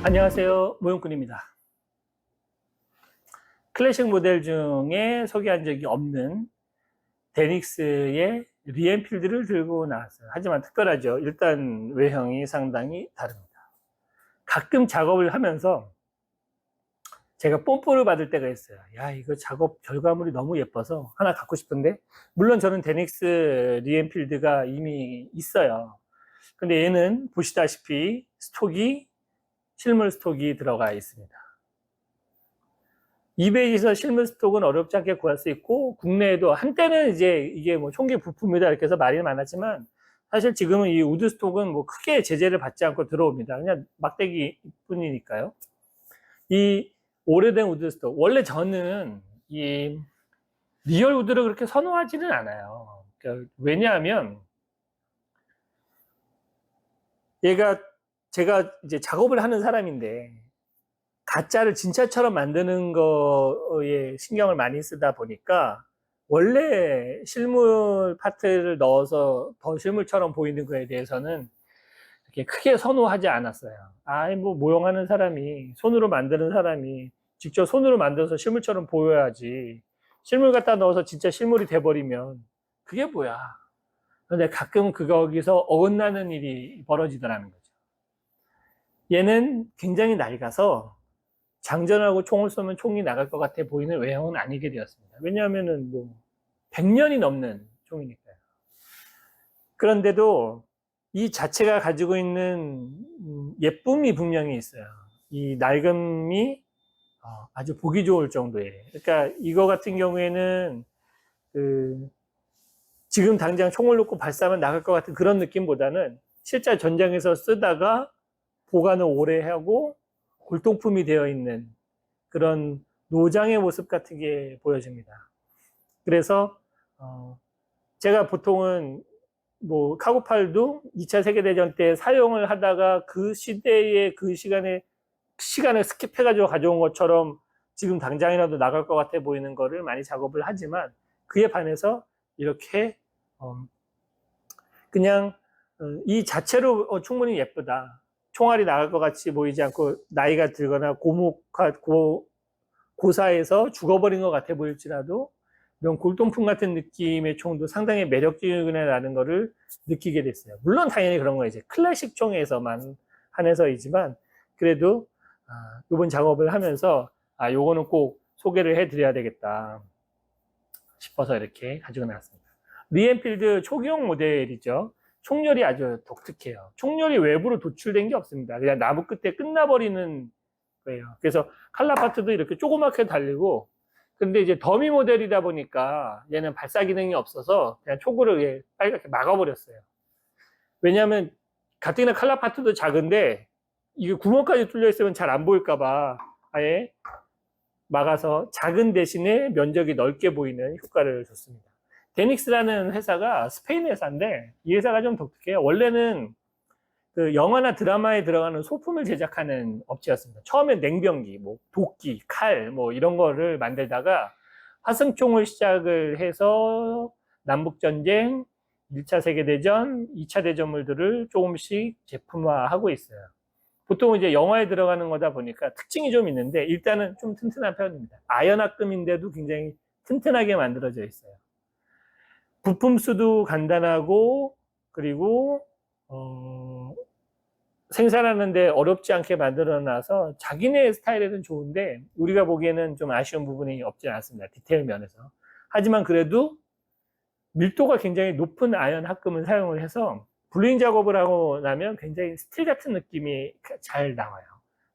안녕하세요. 모형꾼입니다. 클래식 모델 중에 소개한 적이 없는 데닉스의 리엔필드를 들고 나왔어요. 하지만 특별하죠. 일단 외형이 상당히 다릅니다. 가끔 작업을 하면서 제가 뽐뿌를 받을 때가 있어요. 야, 이거 작업 결과물이 너무 예뻐서 하나 갖고 싶은데, 물론 저는 데닉스 리엔필드가 이미 있어요. 근데 얘는 보시다시피 실물 스톡이 들어가 있습니다. 이베이에서 실물 스톡은 어렵지 않게 구할 수 있고, 국내에도 한때는 이제 이게 뭐 총기 부품이다 이렇게 해서 말이 많았지만, 사실 지금은 이 우드 스톡은 뭐 크게 제재를 받지 않고 들어옵니다. 그냥 막대기 뿐이니까요. 이 오래된 우드 스톡, 원래 저는 이 리얼 우드를 그렇게 선호하지는 않아요. 그러니까 왜냐하면 제가 이제 작업을 하는 사람인데, 가짜를 진짜처럼 만드는 거에 신경을 많이 쓰다 보니까 원래 실물 파트를 넣어서 더 실물처럼 보이는 거에 대해서는 이렇게 크게 선호하지 않았어요. 뭐 모형하는 사람이, 손으로 만드는 사람이 직접 손으로 만들어서 실물처럼 보여야지. 실물 갖다 넣어서 진짜 실물이 돼버리면 그게 뭐야. 그런데 가끔 거기서 어긋나는 일이 벌어지더라는 거죠. 얘는 굉장히 낡아서 장전하고 총을 쏘면 총이 나갈 것 같아 보이는 외형은 아니게 되었습니다. 왜냐하면은 100년이 넘는 총이니까요. 그런데도 이 자체가 가지고 있는 예쁨이 분명히 있어요. 이 낡음이 아주 보기 좋을 정도의. 그러니까 이거 같은 경우에는 지금 당장 총을 놓고 발사하면 나갈 것 같은 그런 느낌보다는 실제 전장에서 쓰다가 보관을 오래 하고 골동품이 되어 있는 그런 노장의 모습 같은 게 보여집니다. 그래서 제가 보통은 카고팔도 2차 세계대전 때 사용을 하다가 그 시대의 그 시간을 스킵해가지고 가져온 것처럼 지금 당장이라도 나갈 것 같아 보이는 거를 많이 작업을 하지만, 그에 반해서 이렇게 그냥 이 자체로 충분히 예쁘다. 총알이 나갈 것 같이 보이지 않고 나이가 들거나 고사해서 죽어버린 것 같아 보일지라도 이런 골동품 같은 느낌의 총도 상당히 매력적이구나라는 거를 느끼게 됐어요. 물론 당연히 그런 거 이제 클래식 총에서만 한해서이지만, 그래도 이번 작업을 하면서 요거는 꼭 소개를 해드려야 되겠다 싶어서 이렇게 가지고 나왔습니다. 리엔필드 초기형 모델이죠. 총열이 아주 독특해요. 총열이 외부로 도출된 게 없습니다. 그냥 나무 끝에 끝나버리는 거예요. 그래서 칼라 파트도 이렇게 조그맣게 달리고, 근데 이제 더미 모델이다 보니까 얘는 발사 기능이 없어서 그냥 초구를 빨갛게 막아버렸어요. 왜냐하면 가뜩이나 칼라 파트도 작은데 이게 구멍까지 뚫려 있으면 잘 안 보일까봐 아예 막아서 작은 대신에 면적이 넓게 보이는 효과를 줬습니다. 데닉스라는 회사가 스페인 회사인데 이 회사가 좀 독특해요. 원래는 그 영화나 드라마에 들어가는 소품을 제작하는 업체였습니다. 처음엔 냉병기, 도끼, 칼, 이런 거를 만들다가 화승총을 시작을 해서 남북전쟁, 1차 세계대전, 2차 대전물들을 조금씩 제품화하고 있어요. 보통 이제 영화에 들어가는 거다 보니까 특징이 좀 있는데, 일단은 좀 튼튼한 편입니다. 아연합금인데도 굉장히 튼튼하게 만들어져 있어요. 부품 수도 간단하고, 그리고 생산하는데 어렵지 않게 만들어놔서 자기네 스타일에는 좋은데 우리가 보기에는 좀 아쉬운 부분이 없지 않습니다. 디테일 면에서. 하지만 그래도 밀도가 굉장히 높은 아연 합금을 사용을 해서 블루잉 작업을 하고 나면 굉장히 스틸 같은 느낌이 잘 나와요.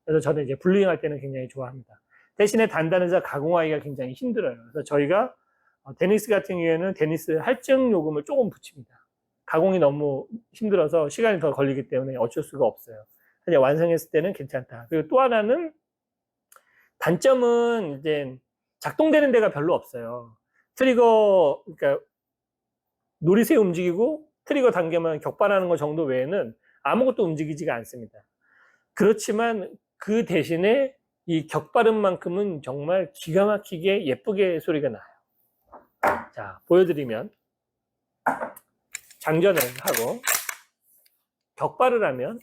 그래서 저는 이제 블루잉 할 때는 굉장히 좋아합니다. 대신에 단단해서 가공하기가 굉장히 힘들어요. 그래서 저희가 데닉스 같은 경우에는 데닉스 할증 요금을 조금 붙입니다. 가공이 너무 힘들어서 시간이 더 걸리기 때문에 어쩔 수가 없어요. 그냥 완성했을 때는 괜찮다. 그리고 또 하나는, 단점은 이제 작동되는 데가 별로 없어요. 그러니까 놀이새 움직이고 트리거 당기면 격발하는 것 정도 외에는 아무것도 움직이지가 않습니다. 그렇지만 그 대신에 이 격발음만큼은 정말 기가 막히게 예쁘게 소리가 나요. 자, 보여드리면, 장전을 하고 격발을 하면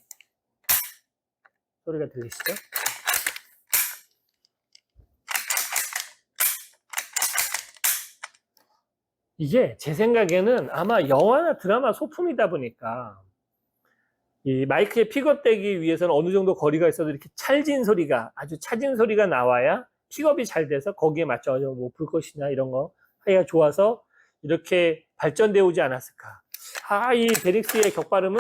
소리가 들리시죠? 이게 제 생각에는 아마 영화나 드라마 소품이다 보니까 이 마이크에 픽업되기 위해서는 어느 정도 거리가 있어도 이렇게 찰진 소리가, 아주 찰진 소리가 나와야 픽업이 잘 돼서 거기에 맞춰서 뭐 불꽃이나 이런 거 하기가 좋아서 이렇게 발전되어 오지 않았을까. 이 베릭스의 격발음은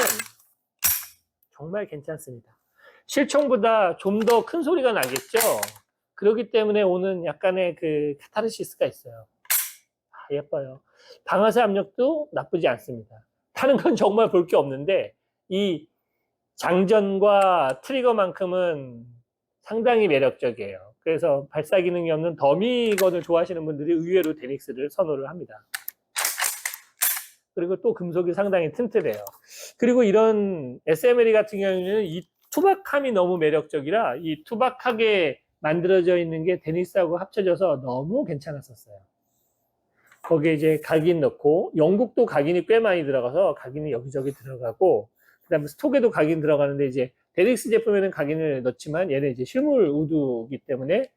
정말 괜찮습니다. 실총보다 좀 더 큰 소리가 나겠죠? 그렇기 때문에 오는 약간의 그 카타르시스가 있어요. 예뻐요. 방아쇠 압력도 나쁘지 않습니다. 다른 건 정말 볼 게 없는데 이 장전과 트리거만큼은 상당히 매력적이에요. 그래서 발사 기능이 없는 더미건을 좋아하시는 분들이 의외로 데닉스를 선호를 합니다. 그리고 또 금속이 상당히 튼튼해요. 그리고 이런 SMLE 같은 경우에는 이 투박함이 너무 매력적이라 이 투박하게 만들어져 있는 게 데닉스하고 합쳐져서 너무 괜찮았었어요. 거기에 이제 각인 넣고, 영국도 각인이 꽤 많이 들어가서 각인이 여기저기 들어가고, 그 다음에 스톡에도 각인 들어가는데 이제 데닉스 제품에는 각인을 넣지만 얘는 이제 실물 우드이기 때문에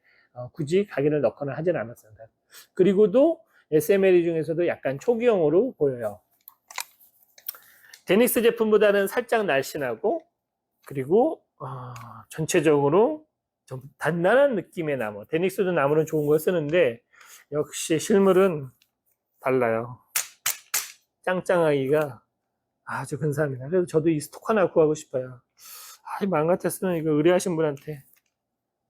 굳이 각인을 넣거나 하진 않았습니다. 그리고도 SMLE 중에서도 약간 초기형으로 보여요. 데닉스 제품보다는 살짝 날씬하고, 그리고 전체적으로 좀 단단한 느낌의 나무. 데닉스도 나무는 좋은 걸 쓰는데 역시 실물은 달라요. 짱짱하기가 아주 근사합니다. 그래서 저도 이 스톡 하나 구하고 싶어요. 마음 같았으면 이거 의뢰하신 분한테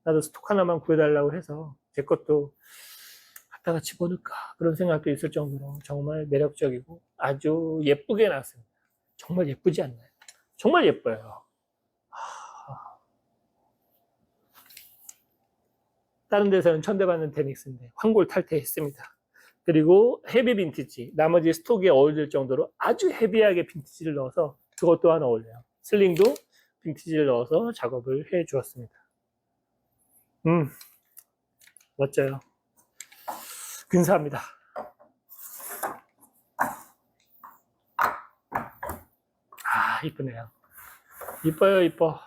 나도 스톡 하나만 구해달라고 해서 제 것도 갖다가 집어넣을까 그런 생각도 있을 정도로 정말 매력적이고 아주 예쁘게 나왔습니다. 정말 예쁘지 않나요? 정말 예뻐요. 다른 데서는 천대받는 데닉스인데 황골 탈퇴했습니다. 그리고 헤비 빈티지, 나머지 스톡에 어울릴 정도로 아주 헤비하게 빈티지를 넣어서 그것 또한 어울려요. 슬링도 빈티지를 넣어서 작업을 해 주었습니다. 멋져요. 근사합니다. 이쁘네요. 이뻐요, 이뻐.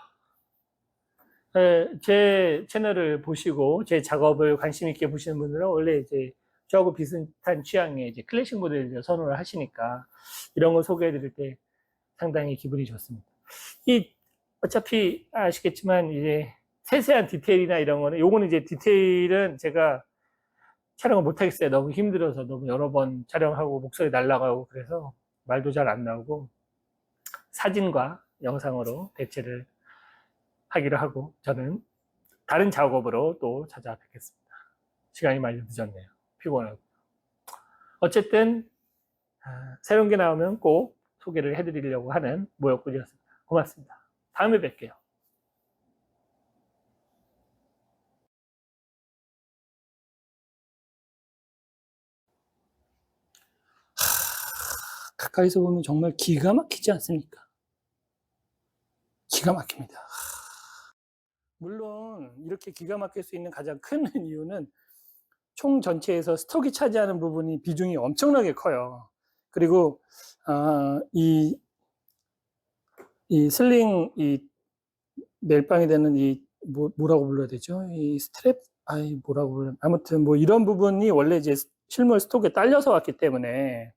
제 채널을 보시고 제 작업을 관심 있게 보시는 분들은 원래 이제 저하고 비슷한 취향의 이제 클래식 모델을 선호를 하시니까 이런 거 소개해 드릴 때 상당히 기분이 좋습니다. 어차피 아시겠지만 이제 세세한 디테일이나 이런 거는 요거는 이제 디테일은 제가 촬영을 못 하겠어요. 너무 힘들어서 너무 여러 번 촬영하고 목소리 날라가고 그래서 말도 잘 안 나오고 사진과 영상으로 대체를 하기로 하고 저는 다른 작업으로 또 찾아뵙겠습니다. 시간이 많이 늦었네요. 피곤하고. 어쨌든 새로운 게 나오면 꼭 소개를 해드리려고 하는 모욕꾼이었습니다. 고맙습니다. 다음에 뵐게요. 가까이서 보면 정말 기가 막히지 않습니까? 기가 막힙니다. 물론 이렇게 기가 막힐 수 있는 가장 큰 이유는 총 전체에서 스톡이 차지하는 부분이 비중이 엄청나게 커요. 그리고 이 슬링 멜빵이 되는 뭐라고 불러야 되죠? 이 스트랩 뭐라고 불러야 아무튼 뭐 이런 부분이 원래 이제 실물 스톡에 딸려서 왔기 때문에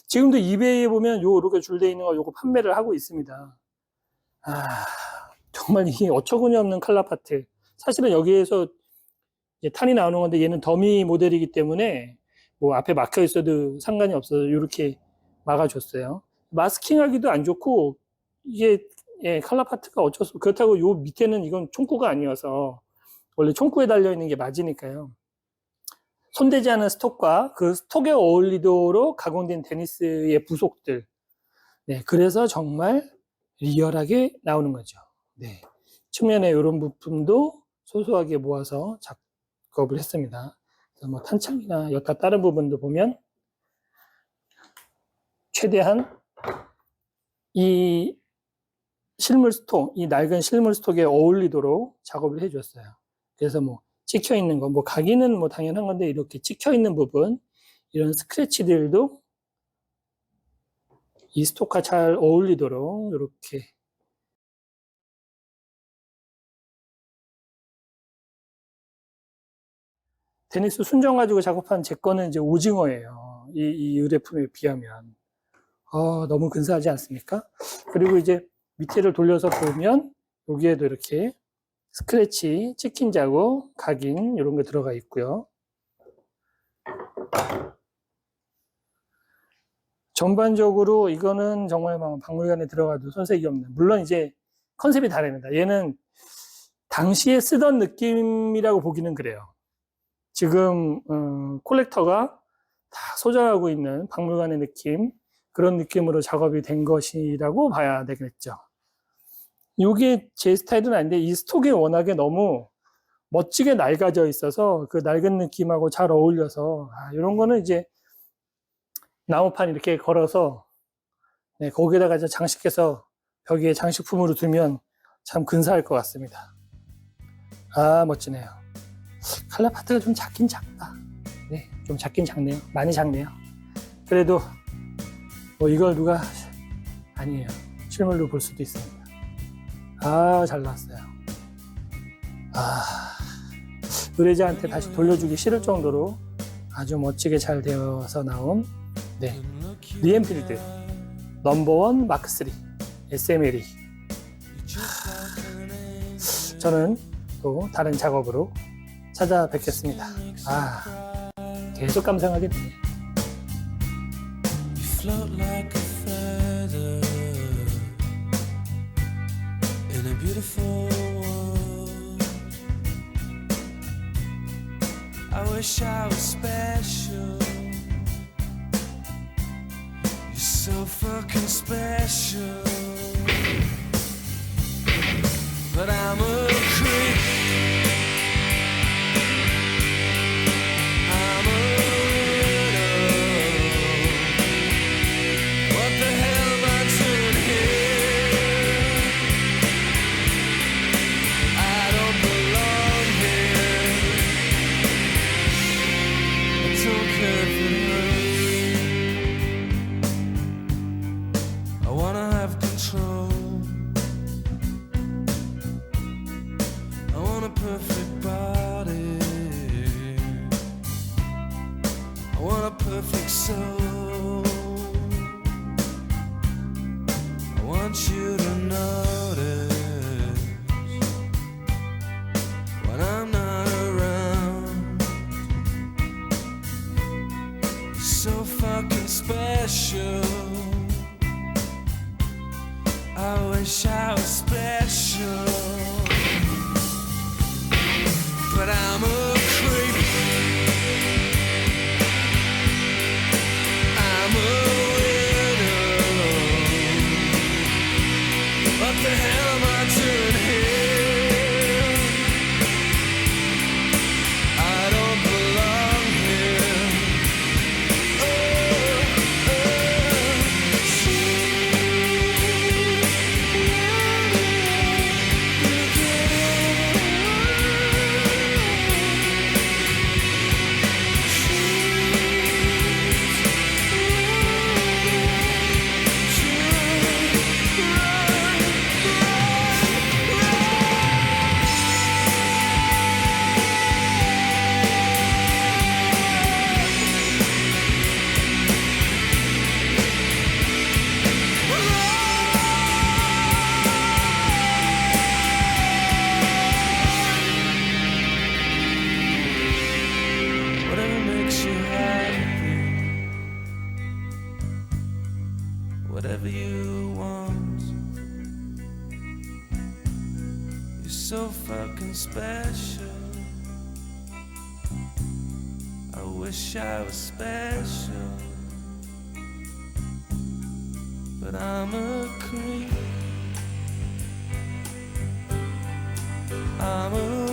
지금도 이베이에 보면 이렇게 줄돼 있는 거 요거 판매를 하고 있습니다. 정말 이게 어처구니 없는 칼라 파트. 사실은 여기에서 이제 탄이 나오는 건데 얘는 더미 모델이기 때문에 뭐 앞에 막혀 있어도 상관이 없어서 이렇게 막아줬어요. 마스킹하기도 안 좋고 이게 칼라 파트가 어쩔 수 없고 그렇다고 요 밑에는 이건 총구가 아니어서 원래 총구에 달려 있는 게 맞으니까요. 손대지 않은 스톡과 그 스톡에 어울리도록 가공된 데니스의 부속들. 네, 그래서 정말 리얼하게 나오는 거죠. 네, 측면에 이런 부품도 소소하게 모아서 작업을 했습니다. 그래서 뭐 탄창이나 여타 다른 부분도 보면 최대한 이 실물 스톡, 이 낡은 실물 스톡에 어울리도록 작업을 해줬어요. 그래서 뭐 찍혀 있는 거, 뭐 각인은 뭐 당연한 건데 이렇게 찍혀 있는 부분, 이런 스크래치들도 이 스톡과 잘 어울리도록 이렇게 데니스 순정 가지고 작업한 제 거는 이제 오징어예요. 이 의뢰품에 비하면. 너무 근사하지 않습니까? 그리고 이제 밑에를 돌려서 보면 여기에도 이렇게 스크래치, 찍힌 자국, 각인 이런 게 들어가 있고요. 전반적으로 이거는 정말 박물관에 들어가도 손색이 없는, 물론 이제 컨셉이 다릅니다. 얘는 당시에 쓰던 느낌이라고 보기는 그래요. 지금 콜렉터가 다 소장하고 있는 박물관의 느낌, 그런 느낌으로 작업이 된 것이라고 봐야 되겠죠. 이게 제 스타일은 아닌데 이 스톡이 워낙에 너무 멋지게 낡아져 있어서 그 낡은 느낌하고 잘 어울려서 이런 거는 이제 나무판 이렇게 걸어서 거기에다가 이제 장식해서 벽에 장식품으로 두면 참 근사할 것 같습니다. 멋지네요. 칼라파트가 좀 작긴 작다. 네, 좀 작긴 작네요. 많이 작네요. 그래도 이걸 누가 아니에요. 실물로 볼 수도 있습니다. 잘 나왔어요. 의뢰자한테 다시 돌려주기 싫을 정도로 아주 멋지게 잘 되어서 나온 리엔필드 넘버원 마크3 SMLE. 저는 또 다른 작업으로 찾아뵙겠습니다. 계속 감상하게 되네요. Float like a feather in a beautiful world. I wish I was special. You're so fucking special. But I'm a creep. Perfect soul. I want you to notice when I'm not around. You're so fucking special. I wish I was special, but I'm a creep. What the hell am I doing here? I don't belong here. Whatever you want, you're so fucking special. I wish I was special, but I'm a creep. I'm a